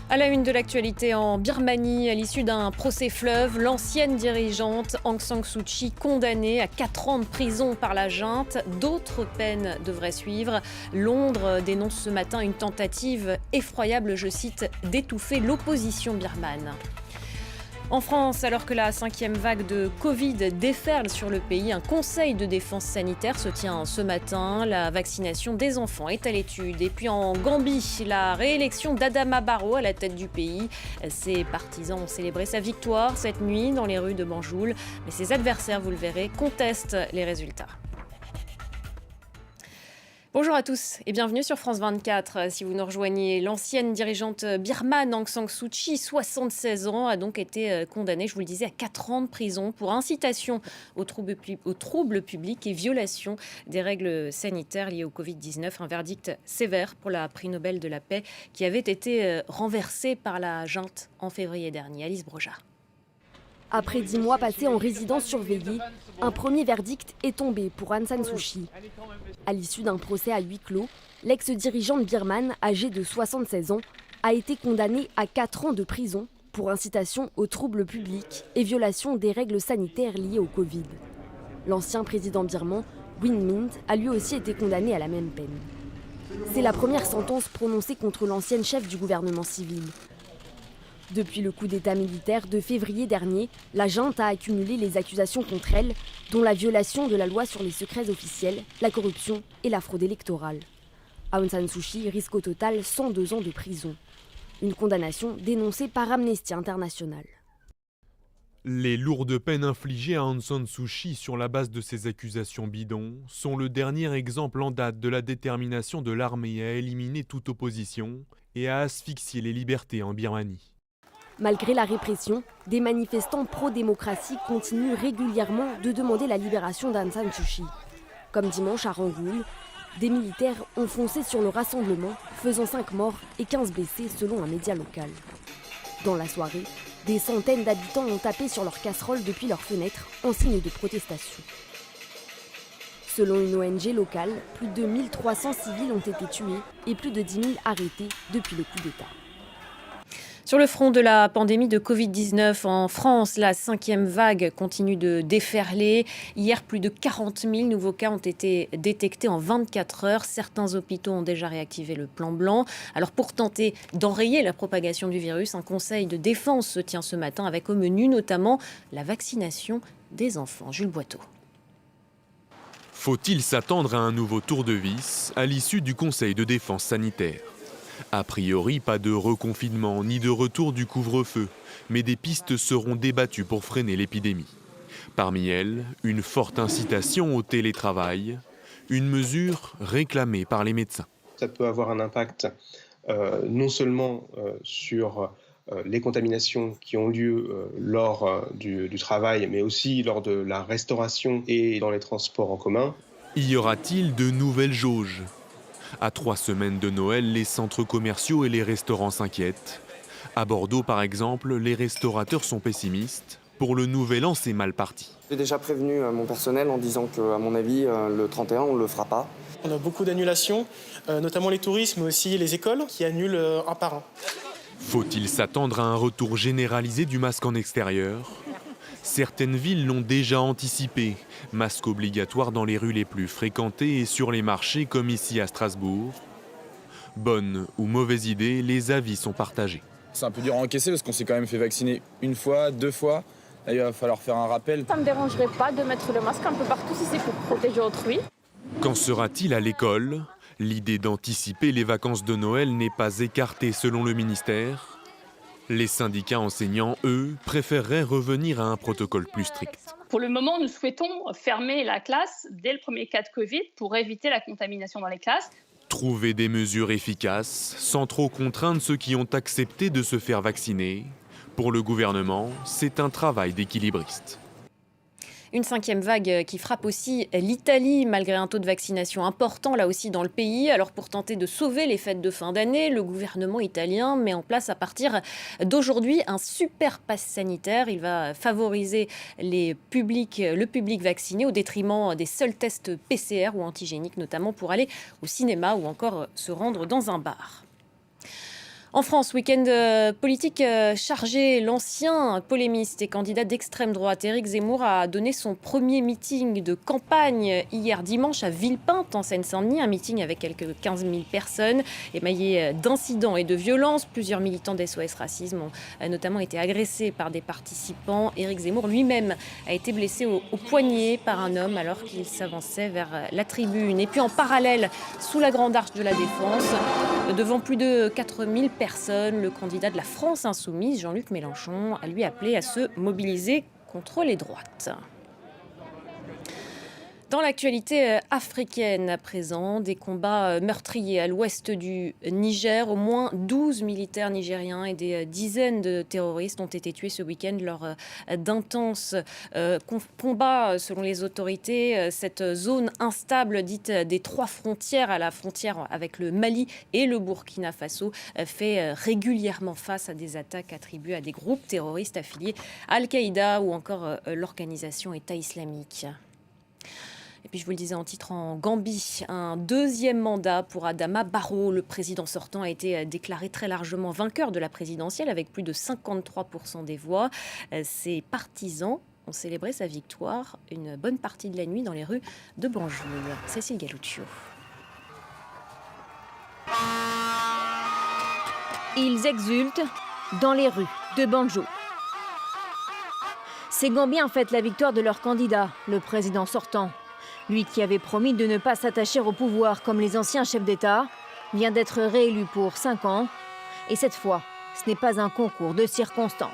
À la une de l'actualité en Birmanie, à l'issue d'un procès fleuve, l'ancienne dirigeante Aung San Suu Kyi condamnée à 4 ans de prison par la junte. D'autres peines devraient suivre. Londres dénonce ce matin une tentative effroyable, je cite, d'étouffer l'opposition birmane. En France, alors que la 5e vague de Covid déferle sur le pays, un conseil de défense sanitaire se tient ce matin. La vaccination des enfants est à l'étude. Et puis en Gambie, la réélection d'Adama Barrow à la tête du pays. Ses partisans ont célébré sa victoire cette nuit dans les rues de Banjul. Mais ses adversaires, vous le verrez, contestent les résultats. Bonjour à tous et bienvenue sur France 24. Si vous nous rejoignez, l'ancienne dirigeante birmane Aung San Suu Kyi, 76 ans, a donc été condamnée, je vous le disais, à 4 ans de prison pour incitation aux troubles publics et violation des règles sanitaires liées au Covid-19. Un verdict sévère pour la prix Nobel de la paix qui avait été renversée par la junte en février dernier. Alice Broja. Après 10 mois passés en résidence surveillée, un premier verdict est tombé pour Aung San Suu Kyi. À l'issue d'un procès à huis clos, l'ex-dirigeante birmane, âgée de 76 ans, a été condamnée à 4 ans de prison pour incitation aux troubles publics et violation des règles sanitaires liées au Covid. L'ancien président birman, Win Myint, a lui aussi été condamné à la même peine. C'est la première sentence prononcée contre l'ancienne chef du gouvernement civil. Depuis le coup d'État militaire de février dernier, la junte a accumulé les accusations contre elle, dont la violation de la loi sur les secrets officiels, la corruption et la fraude électorale. Aung San Suu Kyi risque au total 102 ans de prison. Une condamnation dénoncée par Amnesty International. Les lourdes peines infligées à Aung San Suu Kyi sur la base de ces accusations bidons sont le dernier exemple en date de la détermination de l'armée à éliminer toute opposition et à asphyxier les libertés en Birmanie. Malgré la répression, des manifestants pro-démocratie continuent régulièrement de demander la libération d'Aung San Suu Kyi. Comme dimanche à Rangoon, des militaires ont foncé sur le rassemblement, faisant 5 morts et 15 blessés selon un média local. Dans la soirée, des centaines d'habitants ont tapé sur leurs casseroles depuis leurs fenêtres en signe de protestation. Selon une ONG locale, plus de 1300 civils ont été tués et plus de 10 000 arrêtés depuis le coup d'État. Sur le front de la pandémie de Covid-19 en France, la 5e vague continue de déferler. Hier, plus de 40 000 nouveaux cas ont été détectés en 24 heures. Certains hôpitaux ont déjà réactivé le plan blanc. Alors pour tenter d'enrayer la propagation du virus, un conseil de défense se tient ce matin avec au menu notamment la vaccination des enfants. Jules Boiteau. Faut-il s'attendre à un nouveau tour de vis à l'issue du conseil de défense sanitaire ? A priori, pas de reconfinement ni de retour du couvre-feu, mais des pistes seront débattues pour freiner l'épidémie. Parmi elles, une forte incitation au télétravail, une mesure réclamée par les médecins. Ça peut avoir un impact non seulement sur les contaminations qui ont lieu lors du travail, mais aussi lors de la restauration et dans les transports en commun. Y aura-t-il de nouvelles jauges ? À 3 semaines de Noël, les centres commerciaux et les restaurants s'inquiètent. À Bordeaux, par exemple, les restaurateurs sont pessimistes. Pour le nouvel an, c'est mal parti. J'ai déjà prévenu mon personnel en disant qu'à mon avis, le 31, on ne le fera pas. On a beaucoup d'annulations, notamment les tourismes, mais aussi les écoles qui annulent un par un. Faut-il s'attendre à un retour généralisé du masque en extérieur ? Certaines villes l'ont déjà anticipé. Masque obligatoire dans les rues les plus fréquentées et sur les marchés comme ici à Strasbourg. Bonne ou mauvaise idée, les avis sont partagés. C'est un peu dur à encaisser parce qu'on s'est quand même fait vacciner 1 fois, 2 fois. Là, il va falloir faire un rappel. Ça ne me dérangerait pas de mettre le masque un peu partout si c'est pour protéger autrui. Qu'en sera-t-il à l'école ? L'idée d'anticiper les vacances de Noël n'est pas écartée selon le ministère. Les syndicats enseignants, eux, préféreraient revenir à un protocole plus strict. Pour le moment, nous souhaitons fermer la classe dès le premier cas de Covid pour éviter la contamination dans les classes. Trouver des mesures efficaces, sans trop contraindre ceux qui ont accepté de se faire vacciner. Pour le gouvernement, c'est un travail d'équilibriste. Une 5e vague qui frappe aussi l'Italie, malgré un taux de vaccination important, là aussi dans le pays. Alors pour tenter de sauver les fêtes de fin d'année, le gouvernement italien met en place à partir d'aujourd'hui un super pass sanitaire. Il va favoriser le public vacciné au détriment des seuls tests PCR ou antigéniques, notamment pour aller au cinéma ou encore se rendre dans un bar. En France, week-end politique chargé. L'ancien polémiste et candidat d'extrême droite Éric Zemmour a donné son premier meeting de campagne hier dimanche à Villepinte en Seine-Saint-Denis. Un meeting avec quelques 15 000 personnes, émaillé d'incidents et de violences. Plusieurs militants d'SOS Racisme ont notamment été agressés par des participants. Éric Zemmour lui-même a été blessé au poignet par un homme alors qu'il s'avançait vers la tribune. Et puis en parallèle, sous la Grande Arche de la Défense, devant plus de 4 000 personnes, le candidat de la France insoumise, Jean-Luc Mélenchon, a lui appelé à se mobiliser contre les droites. Dans l'actualité africaine à présent, des combats meurtriers à l'ouest du Niger. Au moins 12 militaires nigériens et des dizaines de terroristes ont été tués ce week-end lors d'intenses combats selon les autorités. Cette zone instable dite des 3 frontières, à la frontière avec le Mali et le Burkina Faso, fait régulièrement face à des attaques attribuées à des groupes terroristes affiliés à Al-Qaïda ou encore l'organisation État islamique. Et puis je vous le disais en titre, en Gambie, un deuxième mandat pour Adama Barrow. Le président sortant a été déclaré très largement vainqueur de la présidentielle avec plus de 53% des voix. Ses partisans ont célébré sa victoire une bonne partie de la nuit dans les rues de Banjul. Cécile Galuccio. Ils exultent dans les rues de Banjul. Ces Gambiens fêtent la victoire de leur candidat, le président sortant. Lui qui avait promis de ne pas s'attacher au pouvoir comme les anciens chefs d'État, vient d'être réélu pour 5 ans. Et cette fois, ce n'est pas un concours de circonstances.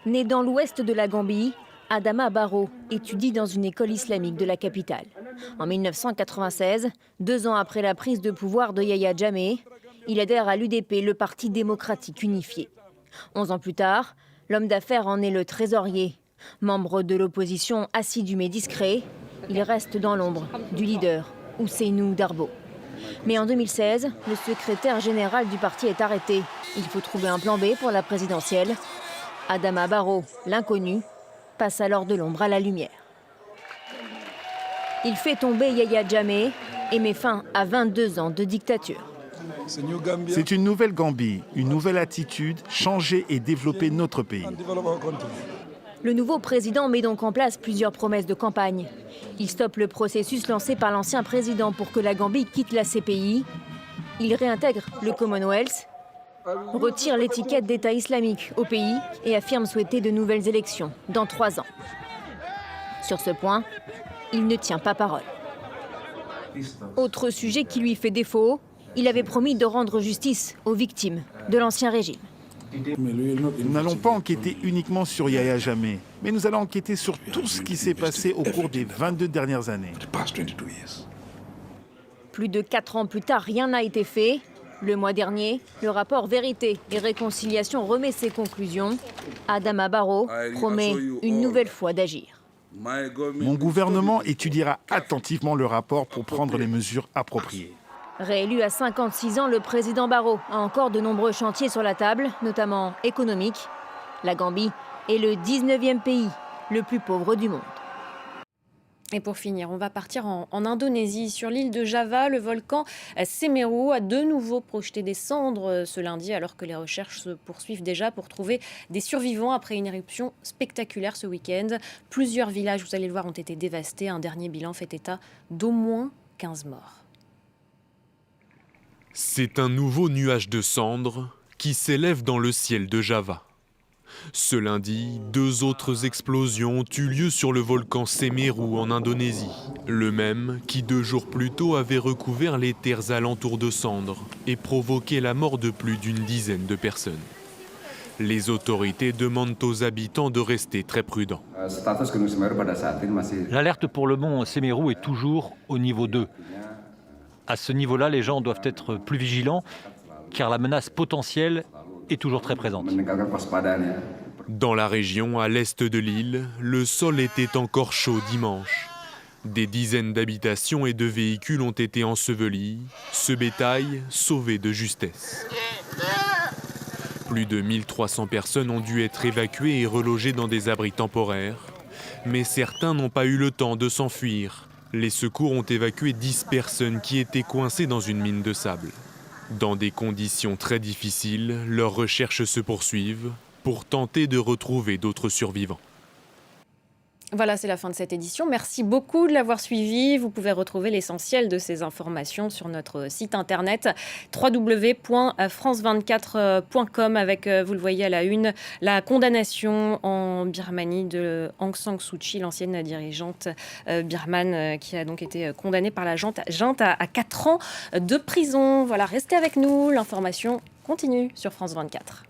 Né dans l'ouest de la Gambie, Adama Barrow étudie dans une école islamique de la capitale. En 1996, 2 ans après la prise de pouvoir de Yahya Jammeh, il adhère à l'UDP, le Parti démocratique unifié. 11 ans plus tard, l'homme d'affaires en est le trésorier. Membre de l'opposition assidu mais discret, il reste dans l'ombre du leader, Ousseynou Darbo. Mais en 2016, le secrétaire général du parti est arrêté. Il faut trouver un plan B pour la présidentielle. Adama Barrow, l'inconnu, passe alors de l'ombre à la lumière. Il fait tomber Yahya Jammeh et met fin à 22 ans de dictature. C'est une nouvelle Gambie, une nouvelle attitude, changer et développer notre pays. Le nouveau président met donc en place plusieurs promesses de campagne. Il stoppe le processus lancé par l'ancien président pour que la Gambie quitte la CPI. Il réintègre le Commonwealth, retire l'étiquette d'État islamique au pays et affirme souhaiter de nouvelles élections dans 3 ans. Sur ce point, il ne tient pas parole. Autre sujet qui lui fait défaut, il avait promis de rendre justice aux victimes de l'ancien régime. Nous n'allons pas enquêter uniquement sur Yahya Jammeh, mais nous allons enquêter sur tout ce qui s'est passé au cours des 22 dernières années. Plus de 4 ans plus tard, rien n'a été fait. Le mois dernier, le rapport Vérité et Réconciliation remet ses conclusions. Adama Barrow promet une nouvelle fois d'agir. Mon gouvernement étudiera attentivement le rapport pour prendre les mesures appropriées. Réélu à 56 ans, le président Barrow a encore de nombreux chantiers sur la table, notamment économiques. La Gambie est le 19e pays le plus pauvre du monde. Et pour finir, on va partir en Indonésie. Sur l'île de Java, le volcan Semeru a de nouveau projeté des cendres ce lundi, alors que les recherches se poursuivent déjà pour trouver des survivants après une éruption spectaculaire ce week-end. Plusieurs villages, vous allez le voir, ont été dévastés. Un dernier bilan fait état d'au moins 15 morts. C'est un nouveau nuage de cendres qui s'élève dans le ciel de Java. Ce lundi, 2 autres explosions ont eu lieu sur le volcan Semeru en Indonésie. Le même qui 2 jours plus tôt avait recouvert les terres alentours de cendres et provoqué la mort de plus d'une dizaine de personnes. Les autorités demandent aux habitants de rester très prudents. L'alerte pour le mont Semeru est toujours au niveau 2. À ce niveau-là, les gens doivent être plus vigilants car la menace potentielle est toujours très présente. Dans la région, à l'est de l'île, le sol était encore chaud dimanche. Des dizaines d'habitations et de véhicules ont été ensevelis, ce bétail sauvé de justesse. Plus de 1300 personnes ont dû être évacuées et relogées dans des abris temporaires, mais certains n'ont pas eu le temps de s'enfuir. Les secours ont évacué 10 personnes qui étaient coincées dans une mine de sable. Dans des conditions très difficiles, leurs recherches se poursuivent pour tenter de retrouver d'autres survivants. Voilà, c'est la fin de cette édition. Merci beaucoup de l'avoir suivi. Vous pouvez retrouver l'essentiel de ces informations sur notre site internet www.france24.com avec, vous le voyez à la une, la condamnation en Birmanie de Aung San Suu Kyi, l'ancienne dirigeante birmane qui a donc été condamnée par la junte à 4 ans de prison. Voilà, restez avec nous. L'information continue sur France 24.